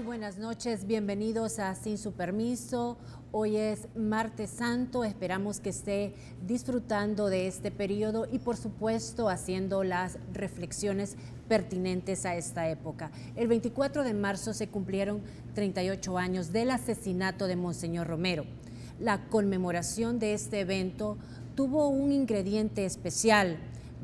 buenas noches, bienvenidos a Sin Su Permiso. Hoy es Martes Santo, esperamos que esté disfrutando de este periodo y por supuesto haciendo las reflexiones pertinentes a esta época. El 24 de marzo se cumplieron 38 años del asesinato de Monseñor Romero. La conmemoración de este evento tuvo un ingrediente especial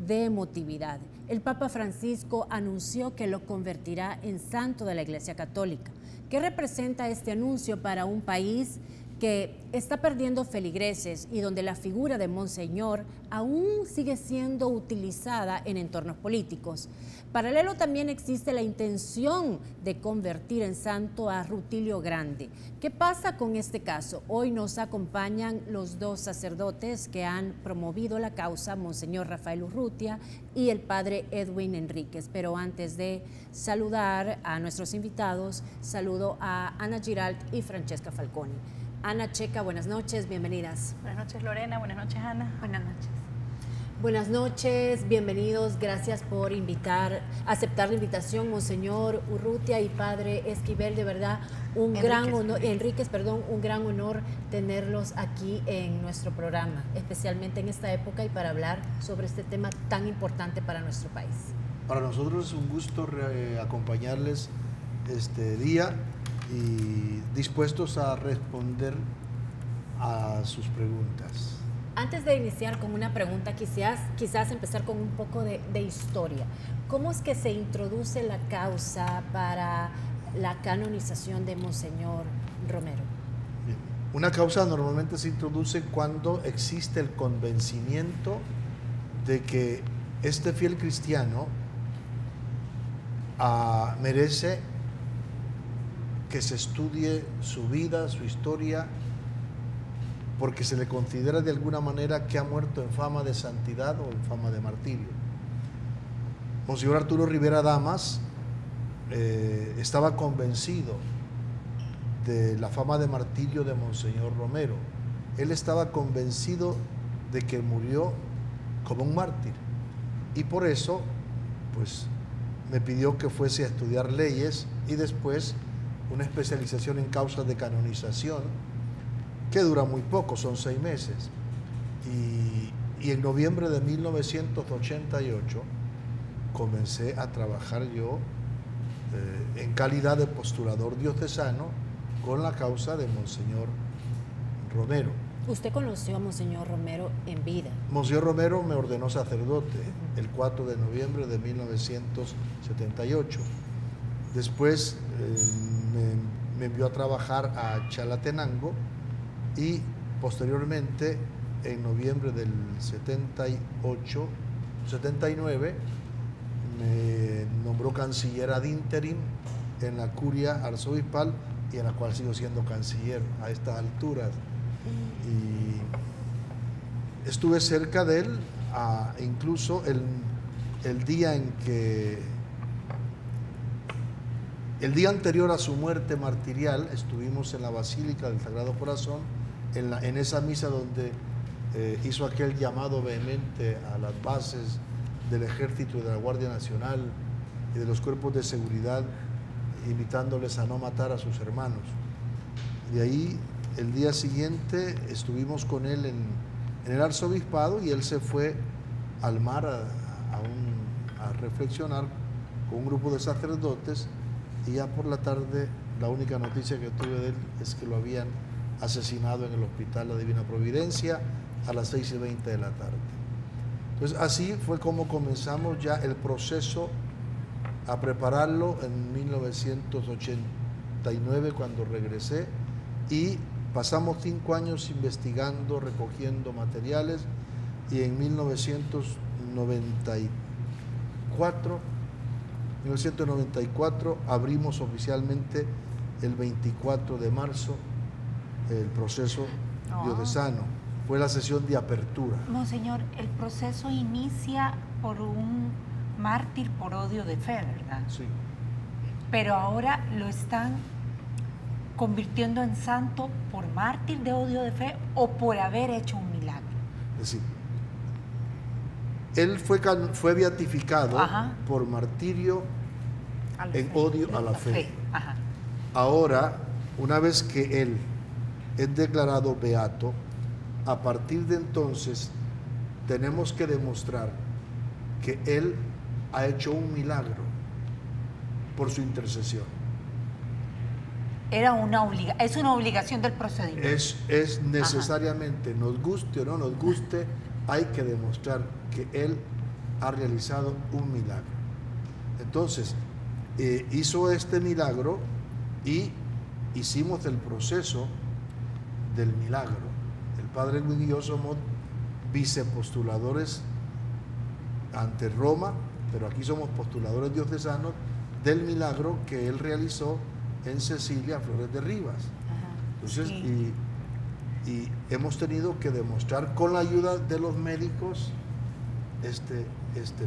de emotividad. El Papa Francisco anunció que lo convertirá en santo de la Iglesia Católica. ¿Qué representa este anuncio para un país que está perdiendo feligreses y donde la figura de Monseñor aún sigue siendo utilizada en entornos políticos? Paralelo también existe la intención de convertir en santo a Rutilio Grande. ¿Qué pasa con este caso? Hoy nos acompañan los dos sacerdotes que han promovido la causa, Monseñor Rafael Urrutia y el padre Edwin Enríquez. Pero antes de saludar a nuestros invitados, saludo a Ana Giralt y Francesca Falconi. Ana Checa, buenas noches, bienvenidas. Buenas noches Lorena, buenas noches Ana. Buenas noches. Buenas noches, bienvenidos, gracias por aceptar la invitación, Monseñor Urrutia y Padre Esquivel, de verdad un gran honor tenerlos aquí en nuestro programa, especialmente en esta época y para hablar sobre este tema tan importante para nuestro país. Para nosotros es un gusto acompañarles este día y dispuestos a responder a sus preguntas. Antes de iniciar con una pregunta, quizás empezar con un poco de historia. ¿Cómo es que se introduce la causa para la canonización de Monseñor Romero? Bien. Una causa normalmente se introduce cuando existe el convencimiento de que este fiel cristiano merece que se estudie su vida, su historia, porque se le considera de alguna manera que ha muerto en fama de santidad o en fama de martirio. Monseñor Arturo Rivera Damas estaba convencido de la fama de martirio de Monseñor Romero. Él estaba convencido de que murió como un mártir y por eso pues me pidió que fuese a estudiar leyes y después una especialización en causas de canonización que dura muy poco, son 6 meses. Y en noviembre de 1988 comencé a trabajar yo en calidad de postulador diocesano con la causa de Monseñor Romero. ¿Usted conoció a Monseñor Romero en vida? Monseñor Romero me ordenó sacerdote el 4 de noviembre de 1978. Después me envió a trabajar a Chalatenango y posteriormente en noviembre del 79 me nombró canciller ad interim en la curia arzobispal y en la cual sigo siendo canciller a estas alturas. Y estuve cerca de él incluso el día anterior a su muerte martirial. Estuvimos en la Basílica del Sagrado Corazón, en esa misa donde hizo aquel llamado vehemente a las bases del Ejército y de la Guardia Nacional y de los cuerpos de seguridad, invitándoles a no matar a sus hermanos. De ahí, el día siguiente, estuvimos con él en el arzobispado y él se fue al mar a reflexionar con un grupo de sacerdotes y ya por la tarde la única noticia que tuve de él es que lo habían asesinado en el Hospital La Divina Providencia a las 6:20 de la tarde. Entonces así fue como comenzamos ya el proceso a prepararlo en 1989 cuando regresé y pasamos 5 años investigando, recogiendo materiales y en 1994 abrimos oficialmente el 24 de marzo el proceso diocesano. Fue la sesión de apertura. Monseñor, el proceso inicia por un mártir por odio de fe, ¿verdad? Sí. Pero ahora lo están convirtiendo en santo por mártir de odio de fe o por haber hecho un milagro. Es decir, él fue beatificado por martirio en odio a la fe. Ahora, una vez que él es declarado beato, a partir de entonces tenemos que demostrar que él ha hecho un milagro por su intercesión. Es una obligación del procedimiento. Es necesariamente, nos guste o no nos guste, hay que demostrar que él ha realizado un milagro. Entonces, hizo este milagro y hicimos el proceso del milagro. El padre Luis y yo somos vicepostuladores ante Roma, pero aquí somos postuladores diocesanos del milagro que él realizó en Cecilia, Flores de Rivas. Entonces, sí. y hemos tenido que demostrar con la ayuda de los médicos este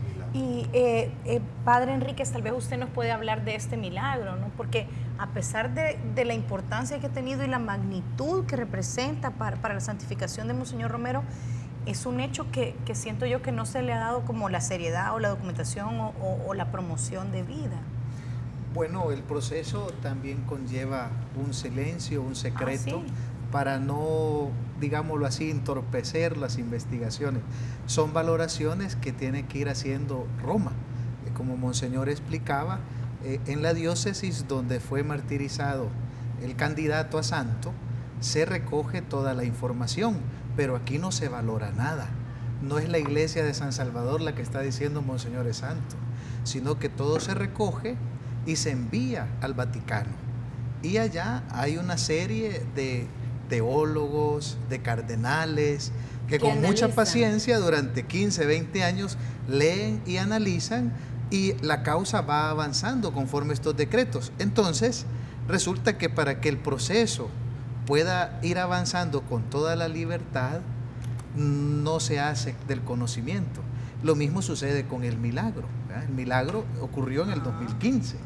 milagro. Y Padre Enríquez, tal vez usted nos puede hablar de este milagro, ¿no? Porque a pesar de la importancia que ha tenido y la magnitud que representa para la santificación de Monseñor Romero, es un hecho que siento yo que no se le ha dado como la seriedad o la documentación o la promoción de vida. Bueno, el proceso también conlleva un silencio, un secreto, ¿sí? Para no, digámoslo así, entorpecer las investigaciones. Son valoraciones que tiene que ir haciendo Roma. Como Monseñor explicaba, en la diócesis donde fue martirizado el candidato a santo, se recoge toda la información, pero aquí no se valora nada. No es la iglesia de San Salvador la que está diciendo Monseñor es santo, sino que todo se recoge y se envía al Vaticano. Y allá hay una serie de teólogos, de cardenales, que con mucha paciencia durante 15, 20 años leen y analizan, y la causa va avanzando conforme estos decretos. Entonces, resulta que para que el proceso pueda ir avanzando con toda la libertad, no se hace del conocimiento. Lo mismo sucede con el milagro, ¿verdad? El milagro ocurrió en el 2015,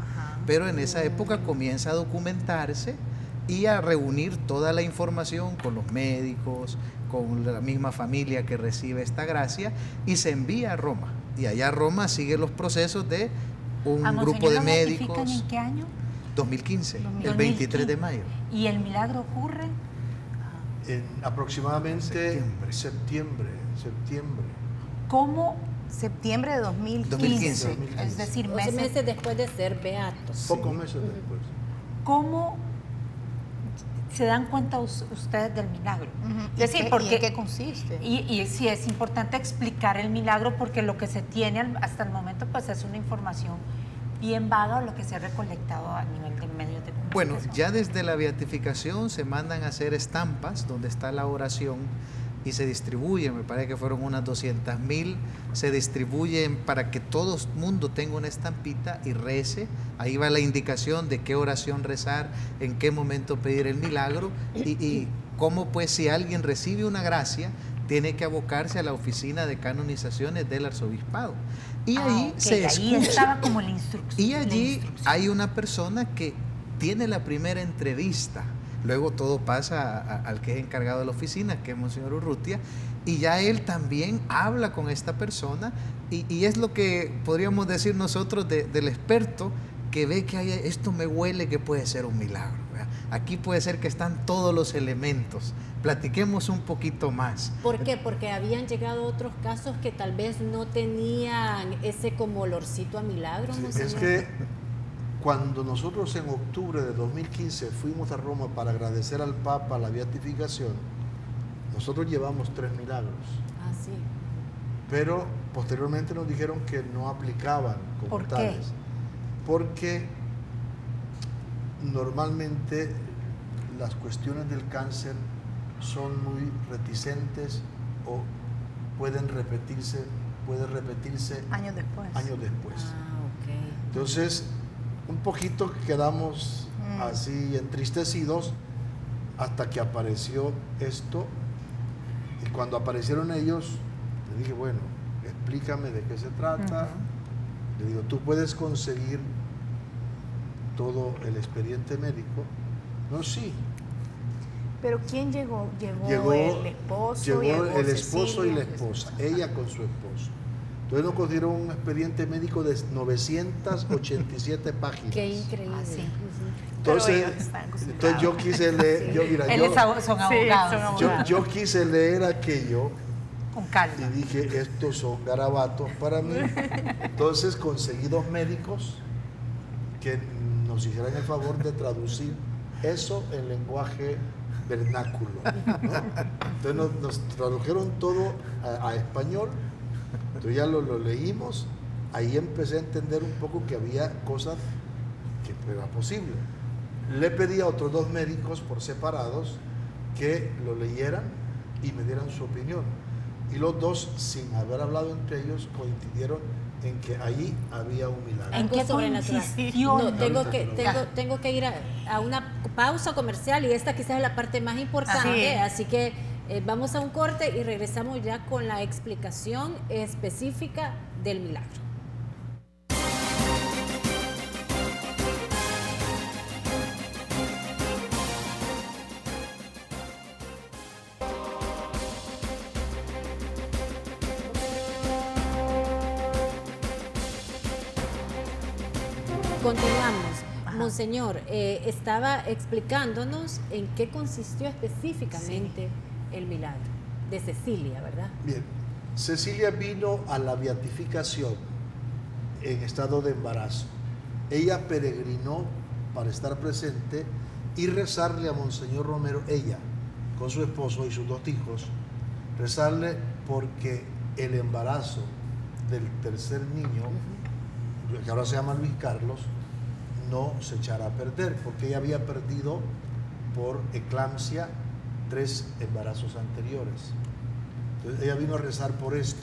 pero en esa época comienza a documentarse y a reunir toda la información con los médicos, con la misma familia que recibe esta gracia, y se envía a Roma. Y allá Roma sigue los procesos de un grupo de médicos. ¿En qué año? 2015, el 23 de mayo. ¿Y el milagro ocurre? En aproximadamente septiembre. ¿Cómo? Septiembre de 2015. Es decir, meses después de ser beatos. Pocos meses después. ¿Cómo se dan cuenta ustedes del milagro? Es decir, ¿y en qué consiste? Y sí, es importante explicar el milagro, porque lo que se tiene hasta el momento pues es una información bien vaga, o lo que se ha recolectado a nivel de medios de comunicación. Bueno, ya desde la beatificación se mandan a hacer estampas donde está la oración y se distribuyen, me parece que fueron unas 200,000, se distribuyen para que todo el mundo tenga una estampita y rece. Ahí va la indicación de qué oración rezar, en qué momento pedir el milagro, y cómo, pues, si alguien recibe una gracia, tiene que abocarse a la oficina de canonizaciones del arzobispado. Y ahí se escucha. Ahí estaba como la instrucción. Y allí hay una persona que tiene la primera entrevista. Luego todo pasa al que es encargado de la oficina, que es Monseñor Urrutia, y ya él también habla con esta persona, y es lo que podríamos decir nosotros del experto, que ve que esto me huele que puede ser un milagro, ¿verdad? Aquí puede ser que están todos los elementos. Platiquemos un poquito más. ¿Por qué? Porque habían llegado otros casos que tal vez no tenían ese como olorcito a milagro, Monseñor. Es que cuando nosotros en octubre de 2015 fuimos a Roma para agradecer al Papa la beatificación, nosotros llevamos 3 milagros. Ah, sí. Pero posteriormente nos dijeron que no aplicaban como ¿Por qué? tales. Porque normalmente las cuestiones del cáncer son muy reticentes o puede repetirse Años después. Ah, ok. Entonces, un poquito quedamos así entristecidos hasta que apareció esto, y cuando aparecieron ellos le dije, bueno, explícame de qué se trata. Le digo, ¿tú puedes conseguir todo el expediente médico? No, sí. ¿Pero quién llegó? Llegó el esposo. Llegó el esposo Cecilia, y la esposa, ella con su esposo. Entonces nos consiguieron un expediente médico de 987 páginas. Qué increíble. Ah, sí. Entonces, yo quise leer, Son abogados. yo quise leer aquello Con calma. y dije, estos son garabatos para mí. Entonces conseguí 2 médicos que nos hicieran el favor de traducir eso en lenguaje vernáculo, ¿no? Entonces nos tradujeron todo a español. Entonces ya lo leímos. Ahí empecé a entender un poco que había cosas que era posible. Le pedí a otros 2 médicos por separados que lo leyeran y me dieran su opinión. Y los 2, sin haber hablado entre ellos, coincidieron en que ahí había un milagro. ¿En qué Algo sobrenatural. consistió? No, tengo que ir a una pausa comercial y esta quizás es la parte más importante, así que vamos a un corte y regresamos ya con la explicación específica del milagro. Continuamos. Monseñor, estaba explicándonos en qué consistió específicamente el milagro de Cecilia, ¿verdad? Bien, Cecilia vino a la beatificación en estado de embarazo. Ella peregrinó para estar presente y rezarle a Monseñor Romero, ella, con su esposo y sus 2 hijos, rezarle porque el embarazo del tercer niño, que ahora se llama Luis Carlos, no se echara a perder, porque ella había perdido por eclampsia 3 embarazos anteriores. Entonces ella vino a rezar por esto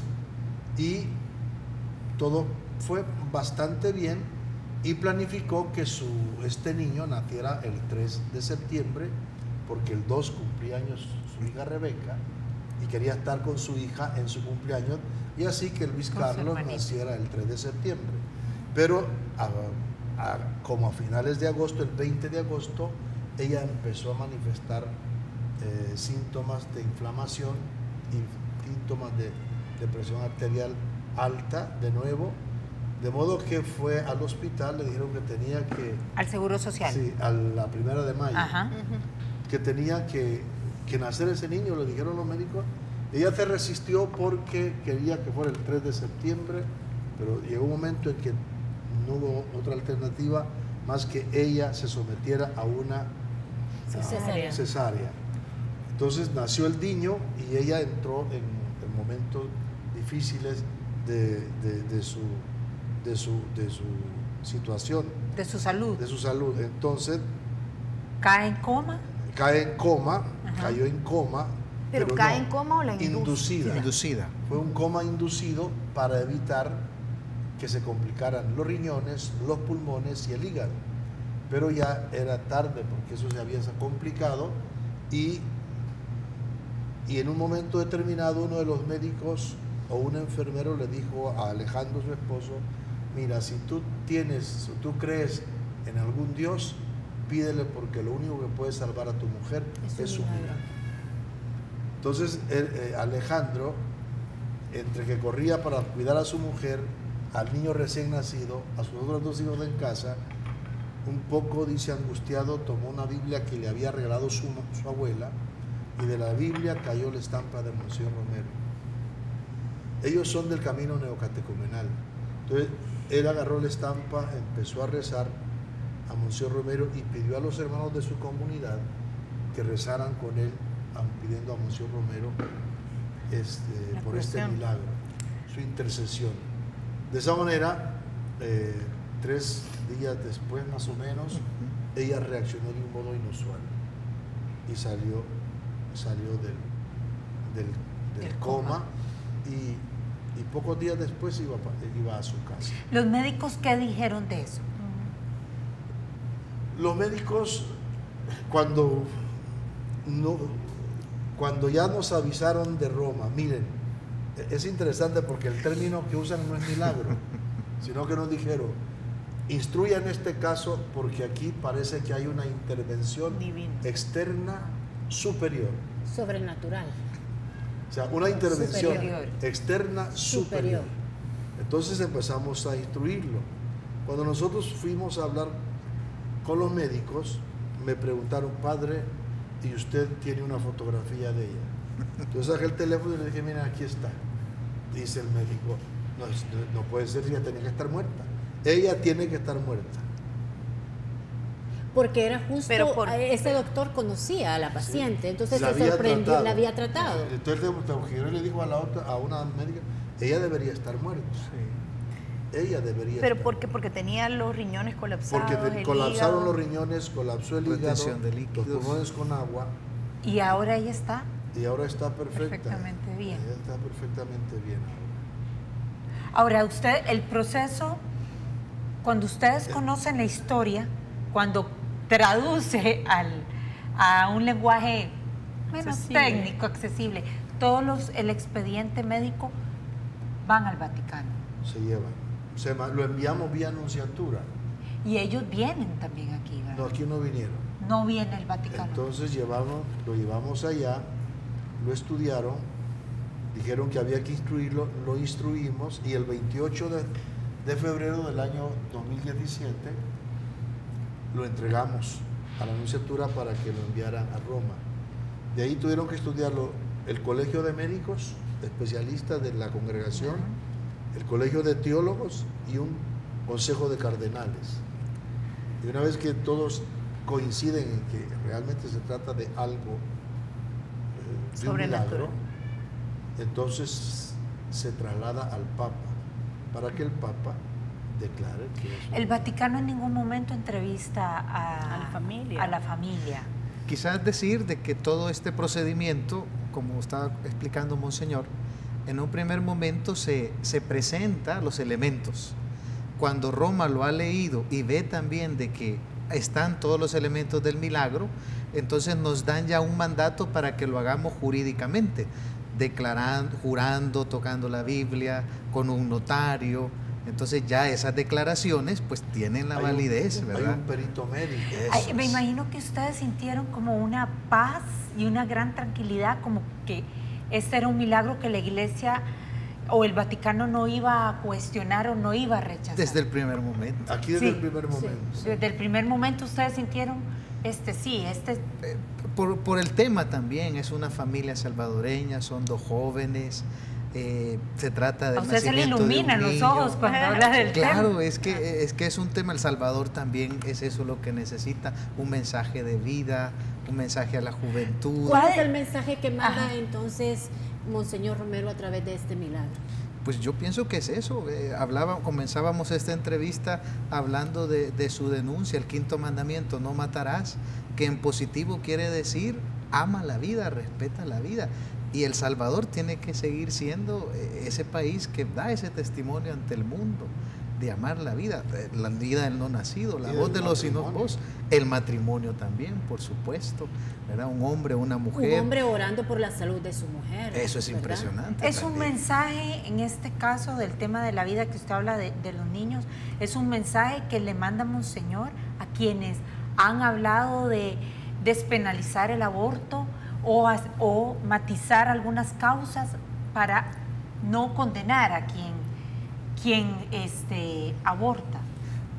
y todo fue bastante bien y planificó que este niño naciera el 3 de septiembre porque el 2 cumplía años su hija Rebeca y quería estar con su hija en su cumpleaños y así que Luis Carlos naciera el 3 de septiembre. Pero como a finales de agosto, el 20 de agosto, ella empezó a manifestar síntomas de inflamación y síntomas de presión arterial alta de nuevo, de modo que fue al hospital, le dijeron que tenía que... Al Seguro Social. Sí, a la 1 de mayo. Ajá. Que tenía que nacer ese niño, le dijeron los médicos. Ella se resistió porque quería que fuera el 3 de septiembre, pero llegó un momento en que no hubo otra alternativa más que ella se sometiera a una cesárea. Entonces nació el niño y ella entró en momentos difíciles de su situación. De su salud. De su salud. Entonces... ¿Cae en coma? Cae en coma, cayó en coma. ¿Pero cae en coma o la inducida? Inducida. Fue un coma inducido para evitar que se complicaran los riñones, los pulmones y el hígado. Pero ya era tarde porque eso se había complicado y en un momento determinado uno de los médicos o un enfermero le dijo a Alejandro, su esposo, mira, si tú crees en algún Dios, pídele porque lo único que puede salvar a tu mujer es su milagro. Entonces Alejandro, entre que corría para cuidar a su mujer, al niño recién nacido, a sus otros 2 hijos en casa, un poco, dice, angustiado, tomó una Biblia que le había regalado su abuela y de la Biblia cayó la estampa de Monseñor Romero. Ellos son del camino neocatecumenal. Entonces él agarró la estampa, empezó a rezar a Monseñor Romero y pidió a los hermanos de su comunidad que rezaran con él, pidiendo a Monseñor Romero por este milagro, su intercesión. De esa manera, 3 días después más o menos, ella reaccionó de un modo inusual y salió del coma y pocos días después iba a su casa. ¿Los médicos qué dijeron de eso? Los médicos, cuando ya nos avisaron de Roma, miren, es interesante porque el término que usan no es milagro, sino que nos dijeron, instruyan este caso porque aquí parece que hay una intervención divina, externa, superior. Sobrenatural. O sea, una intervención externa superior. Entonces empezamos a instruirlo. Cuando nosotros fuimos a hablar con los médicos, me preguntaron, padre, ¿y usted tiene una fotografía de ella? Entonces saqué el teléfono y le dije, mira, aquí está. Dice el médico, no puede ser, ella tenía que estar muerta. Ella tiene que estar muerta. Porque era justo, ese doctor conocía a la paciente, entonces se sorprendió, la había tratado. Entonces el le dijo a una médica, ella debería estar muerta. Sí. Ella debería estar. ¿Pero por qué? Porque tenía los riñones colapsados. Porque colapsaron los riñones, colapsó el hígado, de líquidos, los pulmones con agua. ¿Y ahora ella está? Y ahora está perfecta. Perfectamente bien. Ella está perfectamente bien. Ahora, usted, el proceso, cuando ustedes conocen la historia, cuando traduce a un lenguaje menos técnico, accesible, el expediente médico van al Vaticano. Se llevan. Lo enviamos vía anunciatura. Y ellos vienen también aquí, ¿verdad? No, aquí no vinieron. No viene el Vaticano. Entonces lo llevamos allá, lo estudiaron, dijeron que había que instruirlo, lo instruimos y el 28 de febrero del año 2017 lo entregamos a la anunciatura para que lo enviaran a Roma. De ahí tuvieron que estudiarlo el Colegio de Médicos, especialistas de la congregación, el Colegio de Teólogos y un Consejo de Cardenales. Y una vez que todos coinciden en que realmente se trata de algo, de un milagro, entonces se traslada al Papa, para que el Papa declare que es el Vaticano en ningún momento entrevista a la familia. Quizás decir de que todo este procedimiento, como estaba explicando Monseñor, en un primer momento se presenta los elementos. Cuando Roma lo ha leído y ve también de que están todos los elementos del milagro, entonces nos dan ya un mandato para que lo hagamos jurídicamente, declarando, jurando, tocando la Biblia, con un notario. Entonces ya esas declaraciones pues tienen la validez, ¿verdad? Hay un perito médico. Me imagino que ustedes sintieron como una paz y una gran tranquilidad, como que este era un milagro que la Iglesia o el Vaticano no iba a cuestionar o no iba a rechazar. Desde el primer momento. Aquí desde el primer momento. Sí. Desde el primer momento ustedes sintieron, Por el tema también, es una familia salvadoreña, son dos jóvenes, se trata del nacimiento de un niño. A usted se le iluminan los ojos cuando habla del tema. Claro, es que es un tema, El Salvador también es eso lo que necesita, un mensaje de vida, un mensaje a la juventud. ¿Cuál es el mensaje que manda entonces Monseñor Romero a través de este milagro? Pues yo pienso que es eso. Comenzábamos esta entrevista hablando de su denuncia, el 5.º mandamiento, no matarás, que en positivo quiere decir ama la vida, respeta la vida. Y El Salvador tiene que seguir siendo ese país que da ese testimonio ante el mundo de amar la vida del no nacido, la voz de los sin voz, el matrimonio también, por supuesto, ¿verdad? Un hombre, una mujer. Un hombre orando por la salud de su mujer. Eso es ¿verdad? impresionante. Es un mensaje, en este caso, del tema de la vida que usted habla de los niños, es un mensaje que le manda Monseñor a quienes han hablado de despenalizar el aborto o matizar algunas causas para no condenar a quien aborta.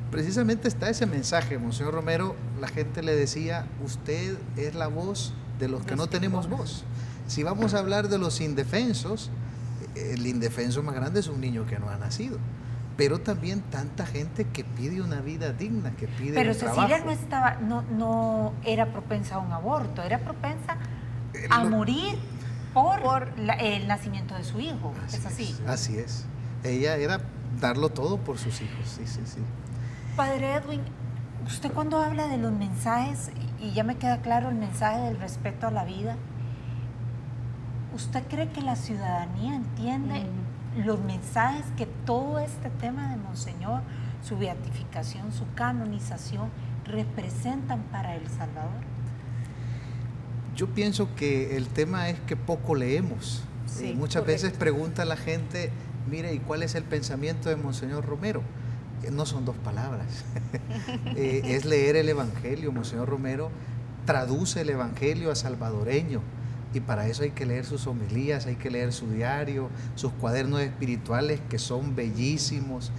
Precisamente está ese mensaje, Monseñor Romero. La gente le decía, usted es la voz de los que no tenemos voz. Si vamos a hablar de los indefensos, el indefenso más grande es un niño que no ha nacido, pero también tanta gente que pide una vida digna, que pide pero un Cecilia trabajo. no era propensa a un aborto, era propensa a morir por el nacimiento de su hijo. ¿Es así? Así es. Ella era darlo todo por sus hijos, sí. Padre Edwin, usted cuando habla de los mensajes, y ya me queda claro el mensaje del respeto a la vida, ¿usted cree que la ciudadanía entiende los mensajes que todo este tema de Monseñor, su beatificación, su canonización, representan para El Salvador? Yo pienso que el tema es que poco leemos. Sí, muchas veces pregunta la gente, mire, ¿y cuál es el pensamiento de Monseñor Romero? No son dos palabras. Es leer el Evangelio. Monseñor Romero traduce el Evangelio a salvadoreño. Y para eso hay que leer sus homilías, hay que leer su diario, sus cuadernos espirituales que son bellísimos.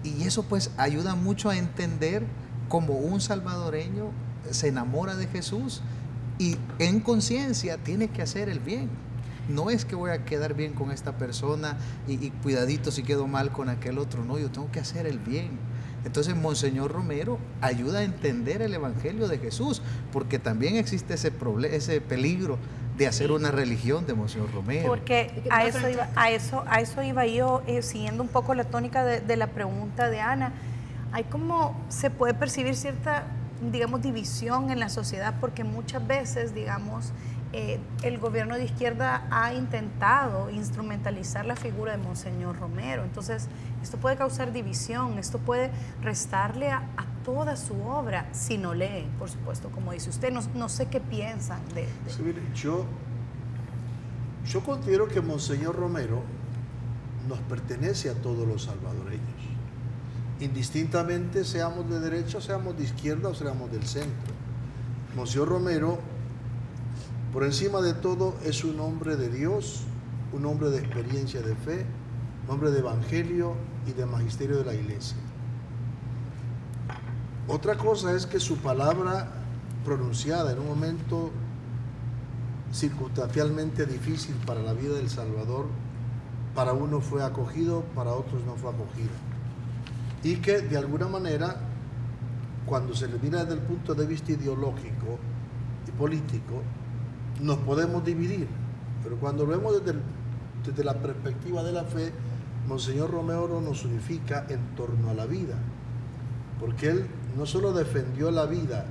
Y eso pues ayuda mucho a entender cómo un salvadoreño se enamora de Jesús y en conciencia tiene que hacer el bien. No es que voy a quedar bien con esta persona y cuidadito si quedo mal con aquel otro. No, yo tengo que hacer el bien. Entonces Monseñor Romero ayuda a entender el Evangelio de Jesús, porque también existe ese peligro de hacer una religión de Monseñor Romero. Porque a eso iba yo, siguiendo un poco la tónica de la pregunta de Ana. Hay como se puede percibir cierta, digamos, división en la sociedad, porque muchas veces, digamos, el gobierno de izquierda ha intentado instrumentalizar la figura de Monseñor Romero. Entonces, esto puede causar división, esto puede restarle a toda su obra, si no lee, por supuesto, como dice usted. No sé qué piensan de... Sí, mire, yo considero que Monseñor Romero nos pertenece a todos los salvadoreños, indistintamente seamos de derecha, seamos de izquierda o seamos del centro. Monseñor Romero, por encima de todo, es un hombre de Dios, un hombre de experiencia de fe, un hombre de evangelio y de magisterio de la Iglesia. Otra cosa es que su palabra pronunciada en un momento circunstancialmente difícil para la vida del Salvador, para uno fue acogido, para otros no fue acogido. Y que de alguna manera, cuando se le mira desde el punto de vista ideológico y político, nos podemos dividir, pero cuando lo vemos desde la perspectiva de la fe, Monseñor Romero nos unifica en torno a la vida, porque él no solo defendió la vida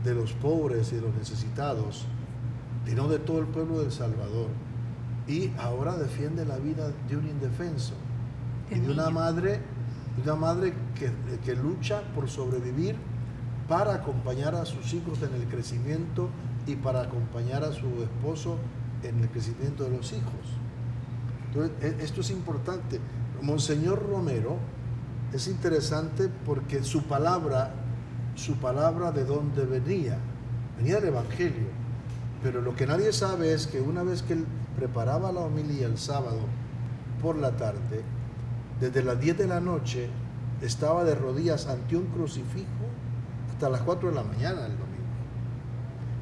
de los pobres y de los necesitados, sino de todo el pueblo del Salvador, y ahora defiende la vida de un indefenso y de una madre que lucha por sobrevivir para acompañar a sus hijos en el crecimiento y para acompañar a su esposo en el crecimiento de los hijos. Entonces, esto es importante. Monseñor Romero es interesante porque su palabra de dónde venía del Evangelio, pero lo que nadie sabe es que una vez que él preparaba la homilía el sábado por la tarde, desde las 10 de la noche estaba de rodillas ante un crucifijo hasta las 4 de la mañana el domingo.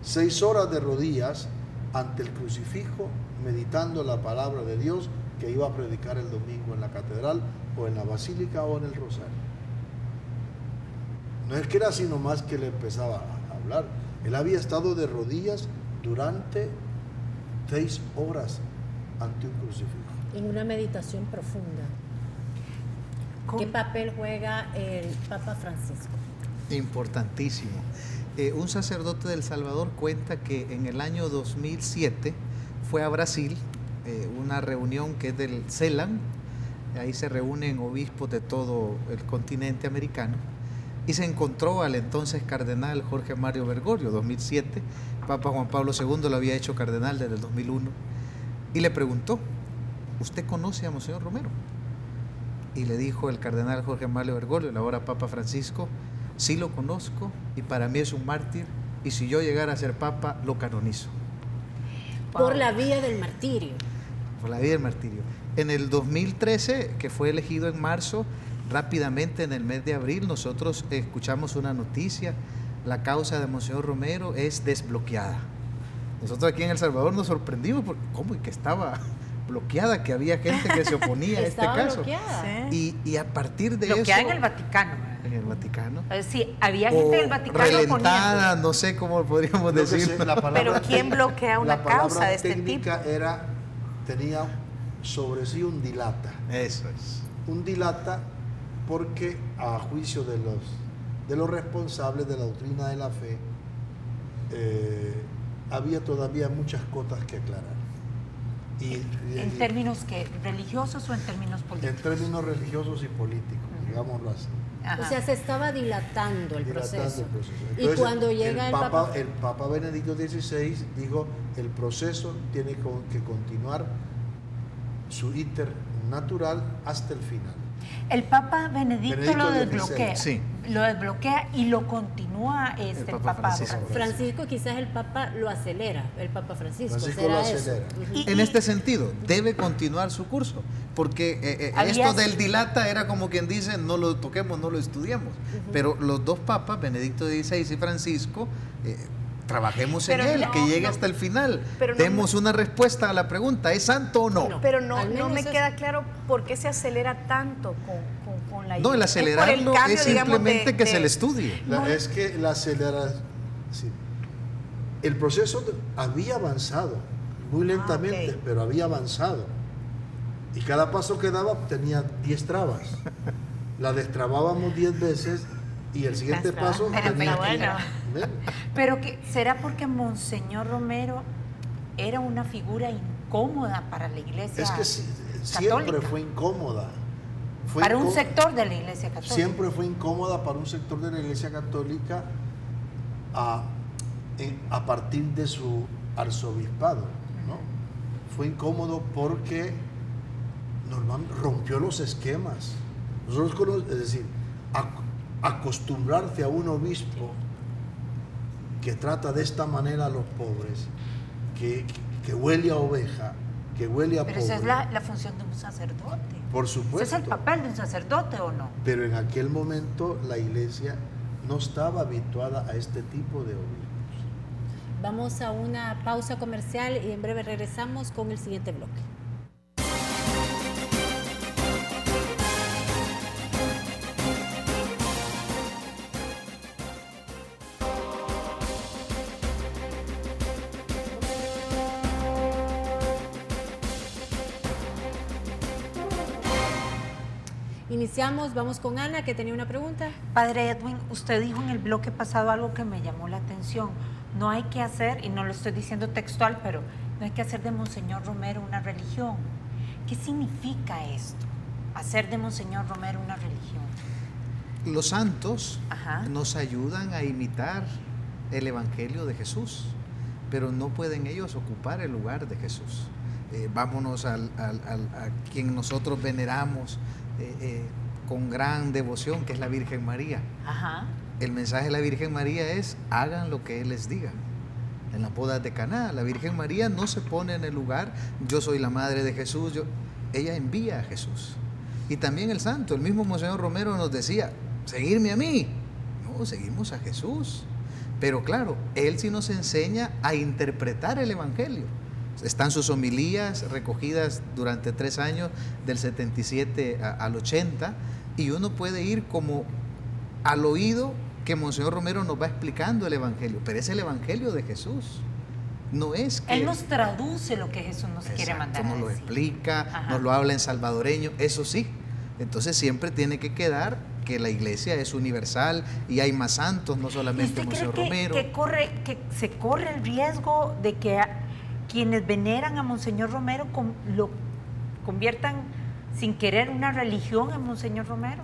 6 horas de rodillas ante el crucifijo, meditando la palabra de Dios que iba a predicar el domingo en la catedral o en la basílica o en el rosario. No es que era así nomás que él empezaba a hablar. Él había estado de rodillas durante 6 horas ante un crucifijo. En una meditación profunda. ¿Qué papel juega el Papa Francisco? Importantísimo. Un sacerdote del Salvador cuenta que en el año 2007 fue a Brasil, una reunión que es del CELAM, ahí se reúnen obispos de todo el continente americano, y se encontró al entonces cardenal Jorge Mario Bergoglio, 2007, Papa Juan Pablo II lo había hecho cardenal desde el 2001, y le preguntó, ¿usted conoce a Monseñor Romero? Y le dijo el cardenal Jorge Mario Bergoglio, el ahora Papa Francisco, sí lo conozco y para mí es un mártir y si yo llegara a ser papa lo canonizo. Por la vía del martirio. Por la vía del martirio. En el 2013, que fue elegido en marzo, rápidamente en el mes de abril nosotros escuchamos una noticia, la causa de Monseñor Romero es desbloqueada. Nosotros aquí en El Salvador nos sorprendimos porque ¿cómo? Y que estaba bloqueada, que había gente que se oponía a este caso. Sí. Y a partir de bloqueada eso... en el Vaticano. En el Vaticano. Sí, había gente del Vaticano relentada, no sé cómo podríamos decir. Pero ¿quién bloquea una causa de este tipo? Tenía sobre sí un dilata. Eso es. Un dilata porque a juicio de los responsables de la doctrina de la fe había todavía muchas cotas que aclarar. ¿En términos qué? ¿Religiosos o en términos políticos? En términos religiosos y políticos, digámoslo así. Ajá. O sea, se estaba dilatando el proceso. Entonces, y cuando llega el Papa Benedicto XVI dijo, el proceso tiene que continuar su iter natural hasta el final. El Papa Benedicto lo desbloquea. Sí. Lo desbloquea y lo continúa el Papa Francisco. Francisco, quizás el Papa lo acelera, el Papa Francisco. Francisco lo acelera. En este sentido, debe continuar su curso, porque esto del dilata era como quien dice, no lo toquemos, no lo estudiemos. Pero los dos papas, Benedicto XVI y Francisco, trabajemos en él, que llegue hasta el final. Demos una respuesta a la pregunta, ¿es santo o no? Pero no me queda claro por qué se acelera tanto con la iglesia. No, el acelerarlo es simplemente que se le estudie. Es que la aceleración, sí. El proceso había avanzado, muy lentamente, pero había avanzado. Y cada paso que daba tenía 10 trabas. La destrabábamos 10 veces y el siguiente paso tenía... Pero que será porque Monseñor Romero era una figura incómoda para la iglesia. Es que siempre fue incómoda. Para un sector de la iglesia católica. Siempre fue incómoda para un sector de la iglesia católica a partir de su arzobispado, ¿no? Fue incómodo porque normalmente rompió los esquemas. Es decir, acostumbrarse a un obispo que trata de esta manera a los pobres, que huele a oveja, que huele a pobre. Pero esa es la función de un sacerdote. Por supuesto. ¿Ese es el papel de un sacerdote o no? Pero en aquel momento la iglesia no estaba habituada a este tipo de obispos. Vamos a una pausa comercial y en breve regresamos con el siguiente bloque. Iniciamos, vamos con Ana, que tenía una pregunta. Padre Edwin, usted dijo en el bloque pasado algo que me llamó la atención. No hay que hacer, y no lo estoy diciendo textual, pero no hay que hacer de Monseñor Romero una religión. ¿Qué significa esto? Hacer de Monseñor Romero una religión. Los santos nos ayudan a imitar el Evangelio de Jesús, pero no pueden ellos ocupar el lugar de Jesús. Vámonos a quien nosotros veneramos con gran devoción, que es la Virgen María. El mensaje de la Virgen María es: hagan lo que Él les diga. En las bodas de Caná, la Virgen María no se pone en el lugar, yo soy la madre de Jesús, ella envía a Jesús. Y también el santo, el mismo Monseñor Romero nos decía: seguirme a mí. No, seguimos a Jesús. Pero claro, Él sí nos enseña a interpretar el Evangelio. Están sus homilías recogidas durante 3 años, del 77 al 80, y uno puede ir como al oído que Monseñor Romero nos va explicando el Evangelio, pero es el Evangelio de Jesús. No es que... Él nos traduce lo que Jesús nos quiere mandar a nos lo decir. explica, nos lo habla en salvadoreño, eso sí. Entonces siempre tiene que quedar que la iglesia es universal y hay más santos, no solamente Monseñor Romero. Que se corre el riesgo de que quienes veneran a Monseñor Romero lo conviertan sin querer una religión en Monseñor Romero?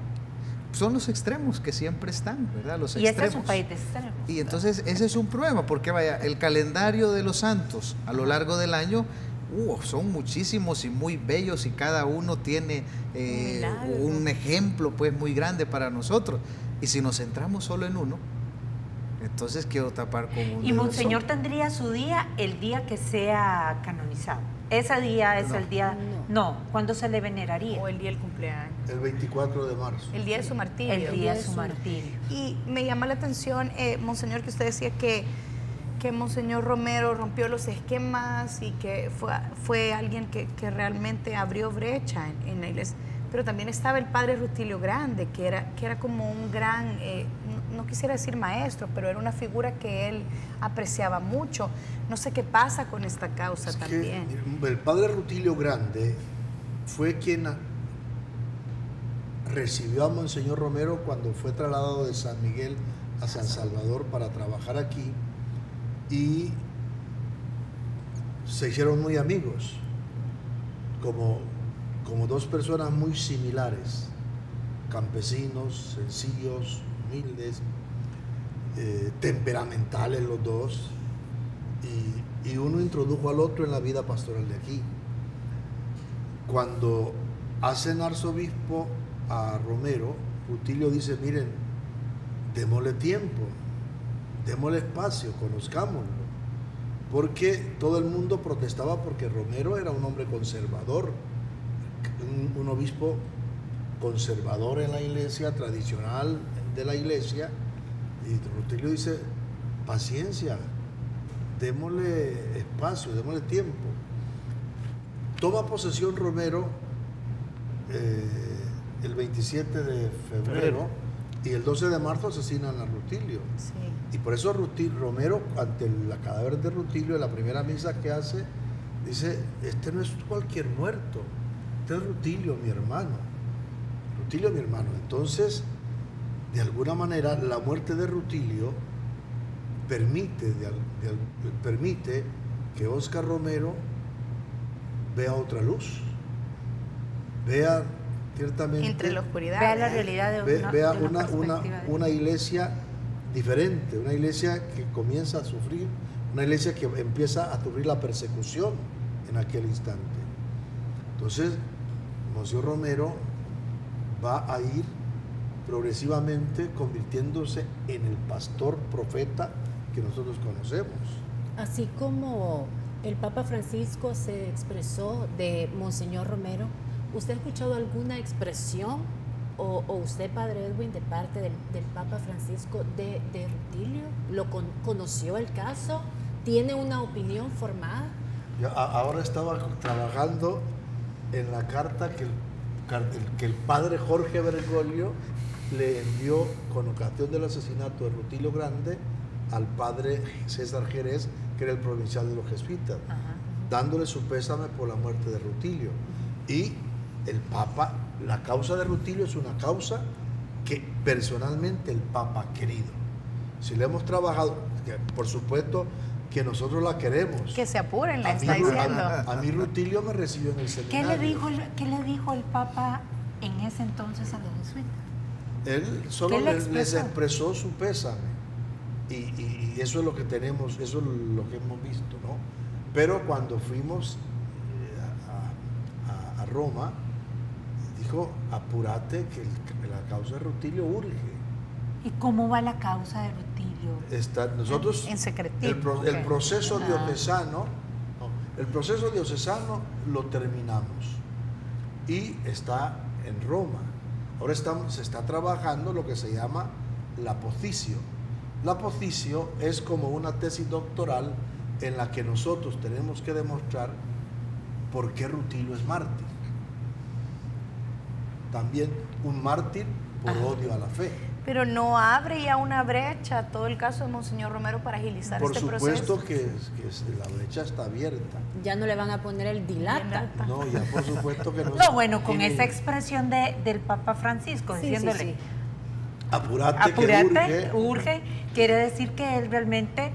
Son los extremos que siempre están, ¿verdad? Los y extremos. este es un país de extremos. Y entonces ese es un problema, porque vaya, el calendario de los santos a lo largo del año son muchísimos y muy bellos, y cada uno tiene un ejemplo pues muy grande para nosotros. Y si nos centramos solo en uno, entonces quiero tapar con uno. Y Monseñor tendría su día el día que sea canonizado. Ese día es el día... No, ¿cuándo se le veneraría? O el día del cumpleaños. El 24 de marzo. El día de su martirio. El día de su martirio. Y me llama la atención, Monseñor, que usted decía que Monseñor Romero rompió los esquemas y que fue alguien que realmente abrió brecha en la iglesia. Pero también estaba el padre Rutilio Grande, que era como un gran, no quisiera decir maestro, pero era una figura que él apreciaba mucho. No sé qué pasa con esta causa también. El padre Rutilio Grande fue quien recibió a Monseñor Romero cuando fue trasladado de San Miguel a San Salvador para trabajar aquí, y se hicieron muy amigos, como dos personas muy similares, campesinos, sencillos, humildes, temperamentales los dos, y uno introdujo al otro en la vida pastoral de aquí. Cuando hacen arzobispo a Romero, Rutilio dice, miren, démosle tiempo, démosle espacio, conozcámoslo. Porque todo el mundo protestaba porque Romero era un hombre conservador, un obispo conservador en la iglesia, tradicional de la iglesia. Y Rutilio dice, paciencia, démosle espacio, démosle tiempo. Toma posesión Romero el 27 de febrero y el 12 de marzo asesinan a Rutilio. Sí. Y por eso Romero, ante el cadáver de Rutilio, en la primera misa que hace, dice, este no es cualquier muerto, este es Rutilio, mi hermano. Rutilio, mi hermano. Entonces, de alguna manera, la muerte de Rutilio permite que Óscar Romero vea otra luz, vea ciertamente, entre la oscuridad, vea la realidad de vea una perspectiva una iglesia diferente, una iglesia que comienza a sufrir, una iglesia que empieza a sufrir la persecución en aquel instante. Entonces, Monseñor Romero va a ir progresivamente convirtiéndose en el pastor profeta que nosotros conocemos. Así como el Papa Francisco se expresó de Monseñor Romero, ¿usted ha escuchado alguna expresión o usted, Padre Edwin, de parte del Papa Francisco de Rutilio? ¿Lo conoció el caso? ¿Tiene una opinión formada? Ahora estaba trabajando en la carta que el padre Jorge Bergoglio le envió con ocasión del asesinato de Rutilio Grande al padre César Jerez, que era el provincial de los jesuitas, dándole su pésame por la muerte de Rutilio. Y el Papa, la causa de Rutilio es una causa que personalmente el Papa ha querido. Si le hemos trabajado, por supuesto que nosotros la queremos. Que se apuren, la está diciendo. A mí Rutilio me recibió en el seminario. ¿Qué le dijo el Papa en ese entonces a los jesuitas? Él solo les expresó su pésame. Y eso es lo que tenemos, eso es lo que hemos visto, ¿no? Pero cuando fuimos a Roma, dijo, apúrate que la causa de Rutilio urge. ¿Y cómo va la causa de Rutilio? Nosotros, en secretismo. el proceso diocesano, lo terminamos y está en Roma. Ahora se está trabajando lo que se llama la posicio. La posicio es como una tesis doctoral en la que nosotros tenemos que demostrar por qué Rutilio es mártir. También un mártir por odio a la fe. Pero no abre ya una brecha todo el caso de Monseñor Romero para agilizar este proceso. Por supuesto que la brecha está abierta. Ya no le van a poner el dilata. No, ya por supuesto que no. No, bueno, con esa expresión del Papa Francisco, diciéndole, apúrate, que urge, quiere decir que él realmente,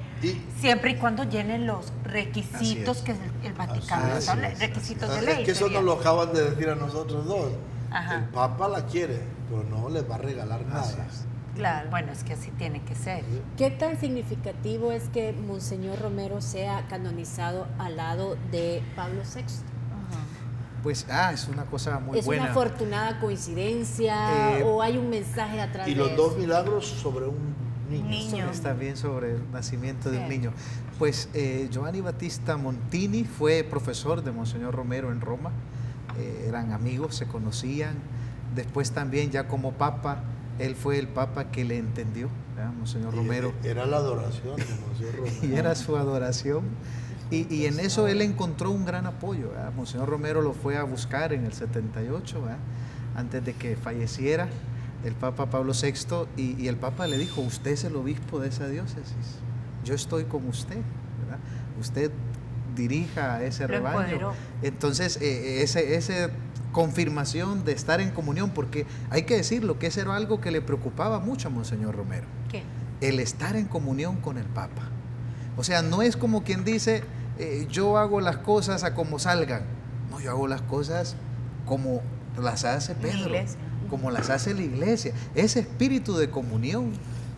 siempre y cuando llenen los requisitos que el Vaticano establece, requisitos de ley. Es que eso nos lo acaban de decir a nosotros dos. Ajá. El Papa la quiere, pero no les va a regalar nada. Claro. Bueno, es que así tiene que ser. ¿Qué tan significativo es que Monseñor Romero sea canonizado al lado de Pablo VI? Pues, es una cosa muy buena. ¿Es una afortunada coincidencia o hay un mensaje atrás de eso? Y los dos milagros sobre un niño. Está bien sobre el nacimiento de un niño. Pues Giovanni Battista Montini fue profesor de Monseñor Romero en Roma. Eran amigos, se conocían. Después también ya como papa, él fue el papa que le entendió, ¿verdad? Monseñor Romero. Era la adoración de Monseñor Romero. Y era su adoración. Y en eso él encontró un gran apoyo, ¿verdad? Monseñor Romero lo fue a buscar en el 78, ¿verdad? Antes de que falleciera el Papa Pablo VI, y el Papa le dijo, usted es el obispo de esa diócesis, yo estoy con usted, ¿verdad? Usted dirija a ese rebaño. Entonces, esa confirmación de estar en comunión, porque hay que decirlo, que eso era algo que le preocupaba mucho a Monseñor Romero. ¿Qué? El estar en comunión con el Papa. O sea, no es como quien dice, yo hago las cosas a como salgan. No, yo hago las cosas como las hace Pedro, como las hace la iglesia. Ese espíritu de comunión,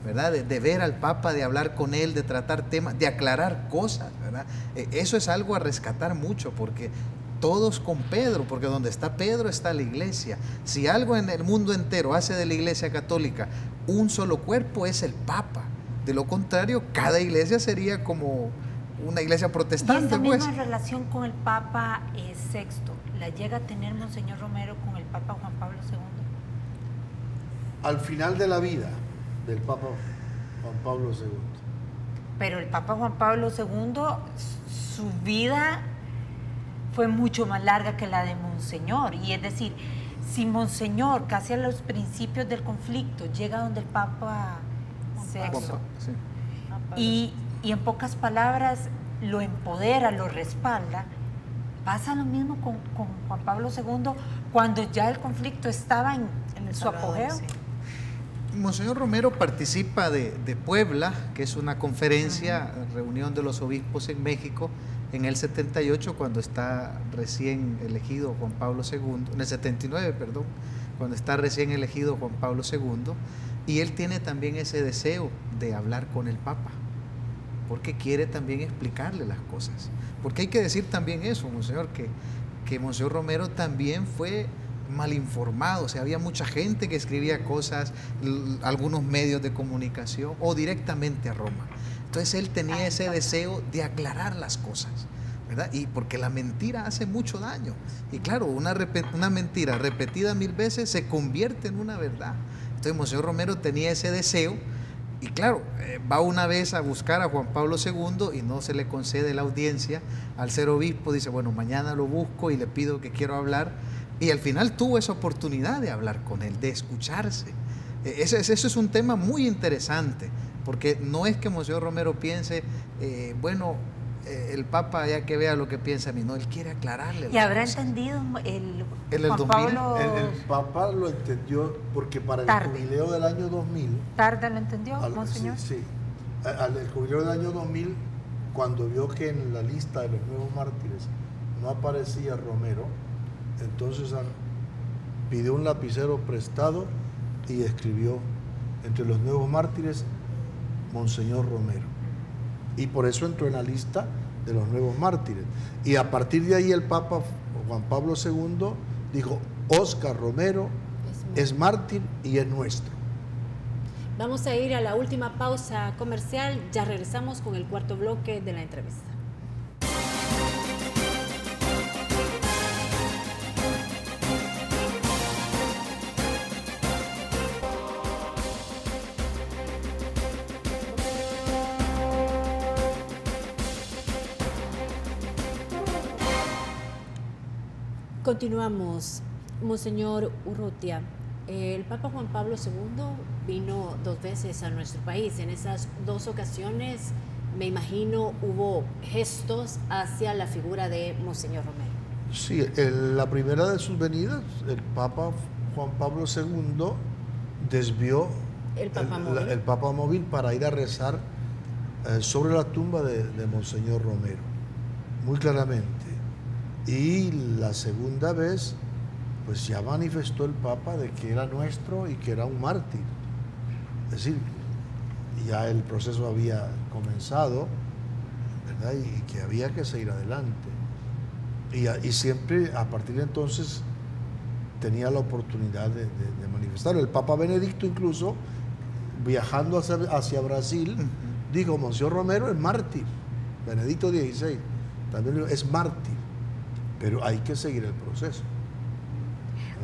¿verdad? De ver al Papa, de hablar con él, de tratar temas, de aclarar cosas, ¿verdad? Eso es algo a rescatar mucho, porque todos con Pedro, porque donde está Pedro está la iglesia. Si algo en el mundo entero hace de la iglesia católica un solo cuerpo, es el Papa. De lo contrario, cada iglesia sería como una iglesia protestante. Y esta pues. misma relación con el Papa Sexto, ¿la llega a tener Monseñor Romero con el Papa Juan Pablo II? Al final de la vida del Papa Juan Pablo II. Pero el Papa Juan Pablo II, su vida fue mucho más larga que la de Monseñor. Y es decir, si Monseñor, casi a los principios del conflicto, llega donde el Papa Sexto, Sí. y en pocas palabras lo empodera, lo respalda, pasa lo mismo con Juan Pablo II cuando ya el conflicto estaba en su apogeo. Sí. Monseñor Romero participa de Puebla, que es una conferencia, reunión de los obispos en México, en el 78, cuando está recién elegido Juan Pablo II, en el 79, perdón, cuando está recién elegido Juan Pablo II, y él tiene también ese deseo de hablar con el Papa, porque quiere también explicarle las cosas. Porque hay que decir también eso, Monseñor, que Monseñor Romero también fue mal informado, o sea, había mucha gente que escribía cosas, algunos medios de comunicación, o directamente a Roma. Entonces él tenía ese deseo de aclarar las cosas, ¿verdad? Y porque la mentira hace mucho daño. Y claro, una mentira repetida 1000 veces se convierte en una verdad. Entonces Monseñor Romero tenía ese deseo. Y claro, va una vez a buscar a Juan Pablo II y no se le concede la audiencia. Al ser obispo dice, bueno, mañana lo busco y le pido que quiero hablar. Y al final tuvo esa oportunidad de hablar con él, de escucharse. Eso es un tema muy interesante, porque no es que Monseñor Romero piense, el Papa ya que vea lo que piensa a mí, no, él quiere aclararle. ¿Y habrá entendido el Juan 2000, Pablo? El Papa lo entendió porque para el Tarde. jubileo del año 2000... ¿Tarde lo entendió, Monseñor? Sí. Al jubileo del año 2000, cuando vio que en la lista de los nuevos mártires no aparecía Romero, entonces pidió un lapicero prestado y escribió entre los nuevos mártires Monseñor Romero. Y por eso entró en la lista de los nuevos mártires. Y a partir de ahí el Papa Juan Pablo II dijo, Óscar Romero es mártir y es nuestro. Vamos a ir a la última pausa comercial. Ya regresamos con el cuarto bloque de la entrevista. Continuamos. Monseñor Urrutia, el Papa Juan Pablo II vino 2 veces a nuestro país. En esas 2 ocasiones, me imagino, hubo gestos hacia la figura de Monseñor Romero. Sí, la primera de sus venidas, el Papa Juan Pablo II desvió el Papa Móvil para ir a rezar sobre la tumba de Monseñor Romero, muy claramente. Y la segunda vez, pues ya manifestó el Papa de que era nuestro y que era un mártir. Es decir, ya el proceso había comenzado, ¿verdad? Y que había que seguir adelante. Y siempre, a partir de entonces, tenía la oportunidad de manifestarlo. El Papa Benedicto, incluso, viajando hacia Brasil, dijo, Monseñor Romero es mártir. Benedicto XVI también es mártir. Pero hay que seguir el proceso.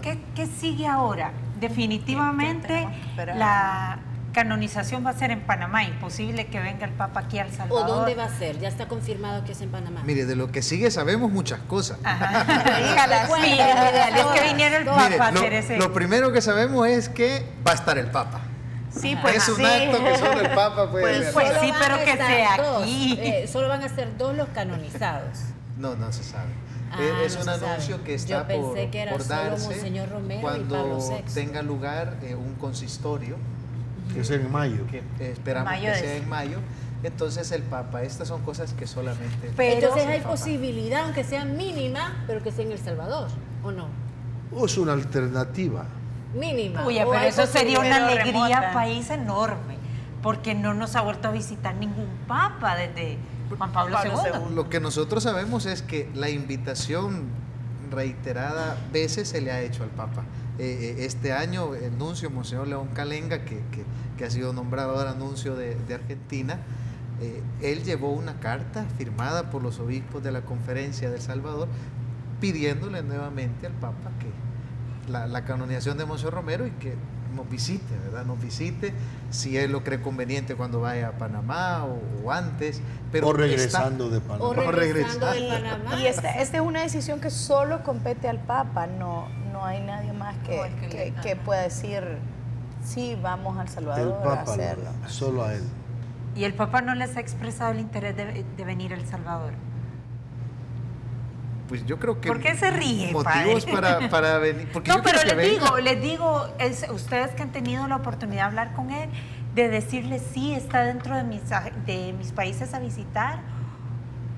¿Qué sigue ahora? Definitivamente la canonización va a ser en Panamá. Imposible que venga el Papa aquí a El Salvador. ¿O dónde va a ser? Ya está confirmado que es en Panamá. Mire, de lo que sigue sabemos muchas cosas. Dígalas, sí, el ideal es que viniera el Papa a hacer ese. Lo primero que sabemos es que va a estar el Papa. Sí, pues es un sí. acto que solo el Papa puede ver. Pues sí, Solo pero van a que estar sea 2, aquí. Solo van a ser 2 los canonizados. No se sabe. Es no un se anuncio sabe. que está Yo pensé que era por solo darse Monseñor Romero y Pablo cuando VI. tenga lugar un consistorio, Que es en mayo. que esperamos Mayo que es. sea en mayo. Entonces el Papa, estas son cosas que solamente... Pero Entonces hay el Papa. posibilidad, aunque sea mínima, pero que sea en El Salvador, ¿o no? Es una alternativa. Mínima. Uy, ¿O pero hay eso sería una posibilidad alegría remota? país enorme, porque no nos ha vuelto a visitar ningún Papa desde Juan Pablo II. Lo que nosotros sabemos es que la invitación reiteradas veces se le ha hecho al Papa. Este año el nuncio, Monseñor León Calenga, que ha sido nombrado ahora nuncio de Argentina, él llevó una carta firmada por los obispos de la Conferencia de El Salvador pidiéndole nuevamente al Papa que la canonización de Monseñor Romero y que nos visite, ¿verdad? Nos visite si él lo cree conveniente cuando vaya a Panamá o antes. Pero o regresando de Panamá. O regresando de Panamá. Y esta es una decisión que solo compete al Papa, no hay nadie más que pueda decir, sí, vamos al Salvador El a Papa, hacerlo. solo a él. ¿Y el Papa no les ha expresado el interés de venir a El Salvador? Pues yo creo que ¿por qué se ríe, motivos padre? para venir. Porque No, yo pero quiero que venga. les digo, ustedes que han tenido la oportunidad de hablar con él, de decirle sí, está dentro de mis países a visitar,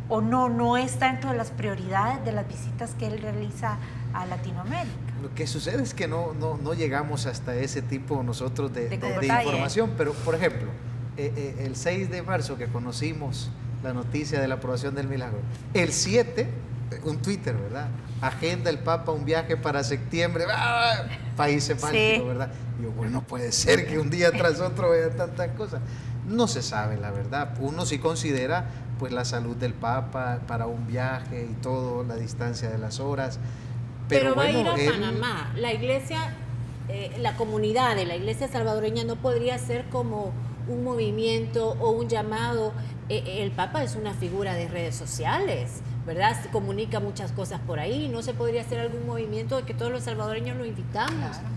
o no está dentro de las prioridades de las visitas que él realiza a Latinoamérica. Lo que sucede es que no llegamos hasta ese tipo nosotros de detalle. información, pero por ejemplo, el 6 de marzo que conocimos la noticia de la aprobación del milagro, el 7, un Twitter, ¿verdad? Agenda el Papa un viaje para septiembre, ¡ah! Países bálticos, Sí. ¿verdad? Y yo, bueno, puede ser que un día tras otro vean tantas cosas. No se sabe, la verdad. Uno sí considera pues la salud del Papa para un viaje y todo, la distancia de las horas. Pero va bueno, a ir a Panamá. La iglesia, la comunidad de la iglesia salvadoreña no podría ser como un movimiento o un llamado. El Papa es una figura de redes sociales, ¿verdad? Se comunica muchas cosas por ahí. ¿No se podría hacer algún movimiento de que todos los salvadoreños lo invitamos? Claro.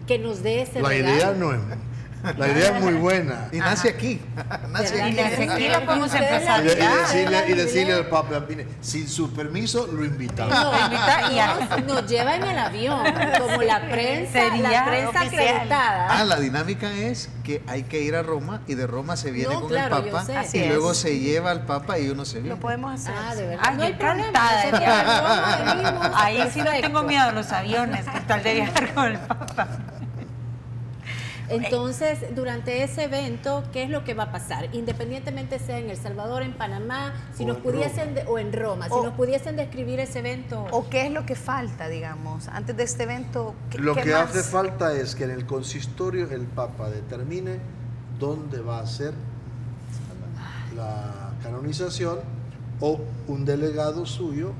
Que nos dé ese La regalo. idea no es... La idea es muy buena. Y nace aquí. Nace aquí. Aquí lo podemos empezar. Y decirle al Papa, mire, sin su permiso lo invitamos. Nos lleva en el avión, como la prensa acreditada. La dinámica es que hay que ir a Roma y de Roma se viene con el Papa y luego se lleva al Papa y uno se viene. Lo podemos hacer. De verdad. Ay, no hay encantada. Ahí sí no tengo miedo a los aviones, que tal de viajar con el Papa. Entonces, durante ese evento, ¿qué es lo que va a pasar? Independientemente sea en El Salvador, en Panamá, si nos pudiesen o en Roma, si nos pudiesen describir ese evento. ¿O qué es lo que falta, digamos, antes de este evento? Lo ¿qué que más? hace falta es que en el consistorio el Papa determine dónde va a ser la canonización, o un delegado suyo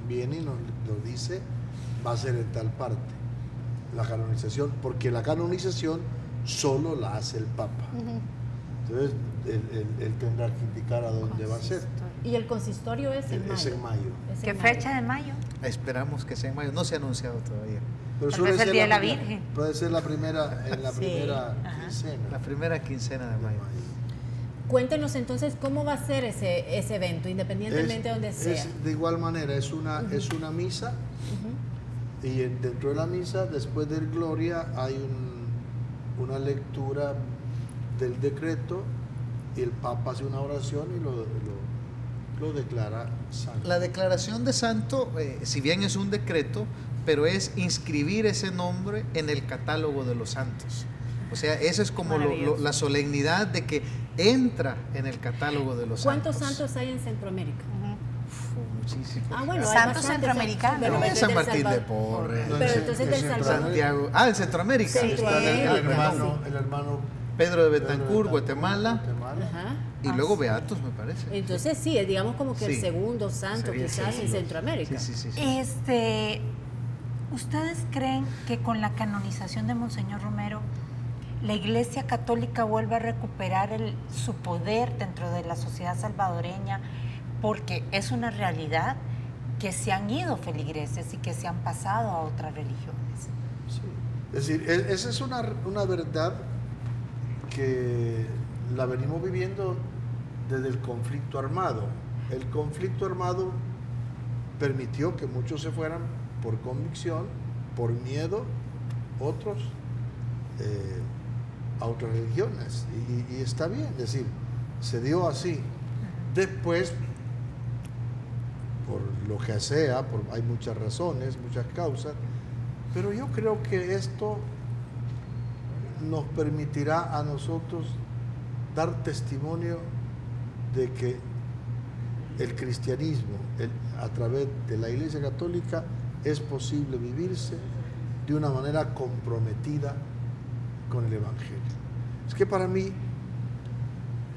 viene y nos lo dice, va a ser en tal parte la canonización, porque la canonización solo la hace el Papa. Entonces, él tendrá que indicar a dónde va a ser. Y el consistorio es en mayo. Es en mayo. ¿Qué fecha de mayo? Esperamos que sea en mayo. No se ha anunciado todavía. Pero Tal vez el Día de la Virgen. Puede ser la primera, en la Sí. primera Ajá. quincena. La primera quincena de mayo. Cuéntenos entonces cómo va a ser ese evento, independientemente de donde sea. De igual manera, es una misa, y dentro de la misa, después del Gloria, hay una lectura del decreto, y el Papa hace una oración y lo declara santo. La declaración de santo, si bien es un decreto, pero es inscribir ese nombre en el catálogo de los santos. O sea, esa es como la solemnidad de que entra en el catálogo de los ¿Cuántos santos. santos hay en Centroamérica? Muchísimos. Bueno, hay Santos bastantes, centroamericanos. pero No, desde San El Martín de Salvador. Porres. No, Pero en entonces en del Salvador. Santiago. En Centroamérica. Sí. Está el Centroamérica, hermano Pedro de Betancur, Guatemala. Ajá. Y luego Beatos, me parece. Entonces sí, es digamos como que el Sí. segundo santo Sería quizás en segundo. Centroamérica. Sí. ¿Ustedes creen que con la canonización de Monseñor Romero la Iglesia Católica vuelve a recuperar su poder dentro de la sociedad salvadoreña? Porque es una realidad que se han ido feligreses y que se han pasado a otras religiones. Sí. Es decir, esa es una verdad que la venimos viviendo desde el conflicto armado. El conflicto armado permitió que muchos se fueran por convicción, por miedo, otros a otras religiones. Y está bien, es decir, se dio así. Después, por lo que sea, hay muchas razones, muchas causas, pero yo creo que esto nos permitirá a nosotros dar testimonio de que el cristianismo a través de la Iglesia Católica es posible vivirse de una manera comprometida con el Evangelio. Es que para mí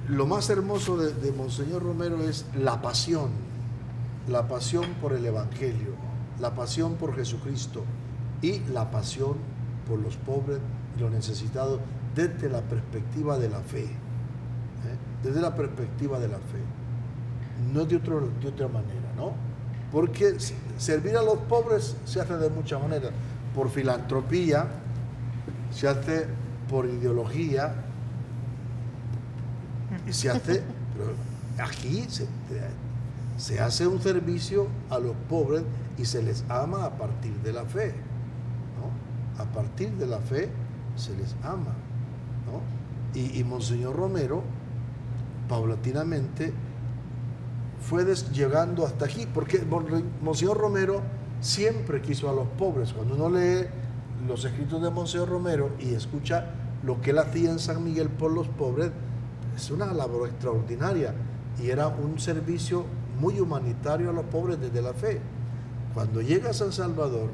lo más hermoso de Monseñor Romero es la pasión por el Evangelio, la pasión por Jesucristo y la pasión por los pobres y los necesitados desde la perspectiva de la fe, desde la perspectiva de la fe, no de otra manera, ¿no? Porque servir a los pobres se hace de muchas maneras, por filantropía, se hace por ideología, y se hace, pero aquí se hace un servicio a los pobres y se les ama a partir de la fe, ¿no? A partir de la fe se les ama, ¿no? Y Monseñor Romero paulatinamente fue llegando hasta aquí, porque Monseñor Romero siempre quiso a los pobres. Cuando uno lee los escritos de Monseñor Romero y escucha lo que él hacía en San Miguel por los pobres, es una labor extraordinaria y era un servicio muy humanitario a los pobres desde la fe. Cuando llega a San Salvador,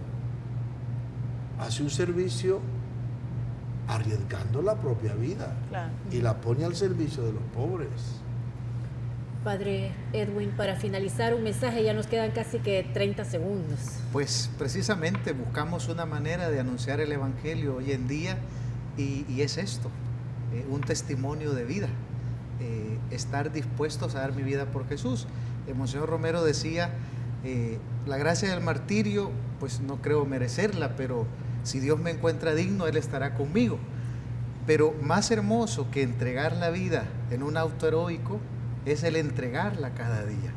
hace un servicio arriesgando la propia vida, claro, y la pone al servicio de los pobres. Padre Edwin, para finalizar un mensaje, ya nos quedan casi que 30 segundos. Pues precisamente buscamos una manera de anunciar el Evangelio hoy en día y es esto, un testimonio de vida, estar dispuestos a dar mi vida por Jesús. El Monseñor Romero decía, la gracia del martirio, pues no creo merecerla, pero si Dios me encuentra digno, Él estará conmigo. Pero más hermoso que entregar la vida en un auto heroico es el entregarla cada día.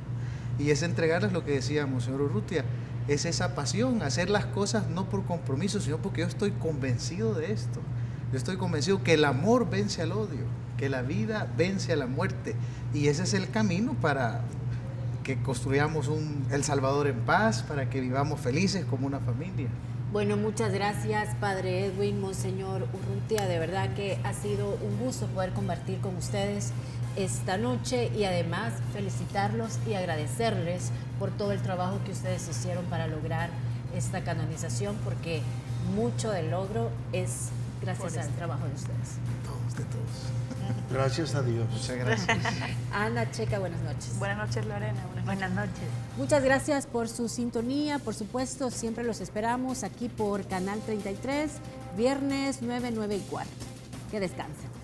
Y ese entregarla es lo que decía Monseñor Urrutia, es esa pasión, hacer las cosas no por compromiso, sino porque yo estoy convencido de esto. Yo estoy convencido que el amor vence al odio, que la vida vence a la muerte. Y ese es el camino para que construyamos El Salvador en paz, para que vivamos felices como una familia. Bueno, muchas gracias, Padre Edwin, Monseñor Urrutia. De verdad que ha sido un gusto poder compartir con ustedes esta noche y además felicitarlos y agradecerles por todo el trabajo que ustedes hicieron para lograr esta canonización, porque mucho del logro es gracias al trabajo de ustedes. De todos. Gracias a Dios. Muchas gracias. Ana Checa, buenas noches. Buenas noches, Lorena. Buenas noches. Muchas gracias por su sintonía. Por supuesto, siempre los esperamos aquí por Canal 33, viernes 9, 9 y cuarto. Que descansen.